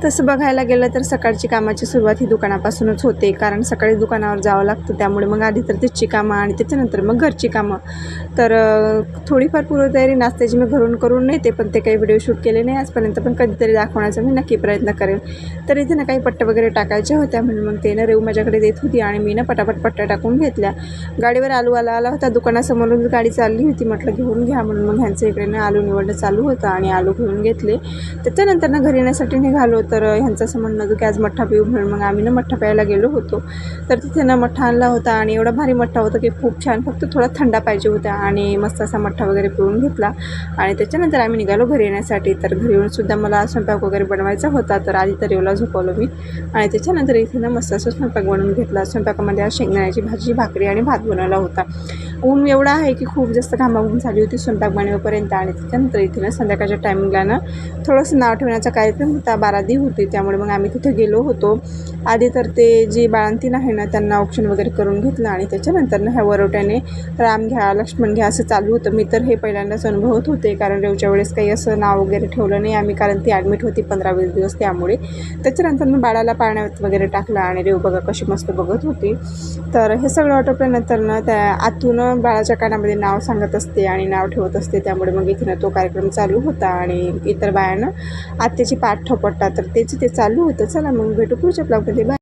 तसं बघायला गेलं तर सकाळची कामाची सुरुवात ही दुकानापासूनच होते, कारण सकाळी दुकानावर जावं लागतं. त्यामुळे मग आधी तर तिथची कामं आणि त्याच्यानंतर मग घरची कामं. तर थोडीफार पूर्वतयारी नाश्त्याची मी घरून करून नेते, पण ते काही व्हिडिओ शूट केले नाही आजपर्यंत, पण कधीतरी दाखवण्याचा मी नक्की प्रयत्न करेन. तर इथे ना काही पट्ट्या वगैरे टाकायच्या होत्या, म्हणून मग ते ना रेऊ माझ्याकडे देत होती आणि मी ना पटापट पट्ट्या टाकून घेतल्या. गाडीवर आलू आला होता, दुकानासमोरून गाडी चालली होती, म्हटलं घेऊन घ्या म्हणून मग ह्यांचं इकडे ना आलू निवडणं चालू होतं आणि आलू घेऊन घेतले. त्याच्यानंतर ना घरी येण्यासाठी निघालो. तर ह्यांचं असं म्हणणं होतं की आज मठ्ठा पिऊ, म्हणून मग आम्ही ना मठ्ठा प्यायला गेलो होतो. तर तिथे ना मठ्ठा आणला होता आणि एवढा भारी मठ्ठा होता की खूप छान, फक्त थोडा थंडा पाहिजे होता आणि मस्त असा मठ्ठा वगैरे पिऊन घेतला. आणि त्याच्यानंतर आम्ही निघालो घरी येण्यासाठी. तर घरी येऊनसुद्धा मला स्वयंपाक वगैरे बनवायचा होता, तर आधी तर रेवला झोपवलं मी आणि त्याच्यानंतर इथे ना मस्त असं स्वयंपाक बनवून घेतला. स्वयंपाकामध्ये आज शेंगदाण्याची भाजी, भाकरी आणि भात बनवला होता. ऊन एवढा आहे की खूप जास्त घामाघूम झाली होती स्वयंपाक बनवेपर्यंत. आणि त्याच्यानंतर इथे ना संध्याकाळच्या टायमिंगला ना थोडंसं नाव ठेवण्याचा कार्यक्रम होता, बारादी होती, त्यामुळे मग आम्ही तिथे गेलो होतो. आधी तर ते जी बाळंतीण आहे ना त्यांना ऑप्शन वगैरे करून घेतलं आणि त्याच्यानंतर ना ह्या वरोट्याने राम घ्या, लक्ष्मण घ्या असं चालू होतं. मी तर हे पहिल्यांदाच अनुभवत होते, कारण रेवच्या वेळेस काही असं नाव वगैरे ठेवलं नाही आम्ही, कारण ती ॲडमिट होती 15-20 दिवस, त्यामुळे. त्याच्यानंतर मग बाळाला पाळण्यात वगैरे टाकलं आणि रेव बघा कशी मस्त बघत होती. तर हे सगळं आटोपल्यानंतर ना त्या आतून बाळाच्या कानामध्ये नाव सांगत असते आणि नाव ठेवत असते, त्यामुळे मग इथे ना तो कार्यक्रम चालू होता आणि इतर बायांना आत्याची पाठ थोपटतात, तर तेच ते चालू होतं. चला मग भेटू पुढच्या ब्लॉगमध्ये. बाय.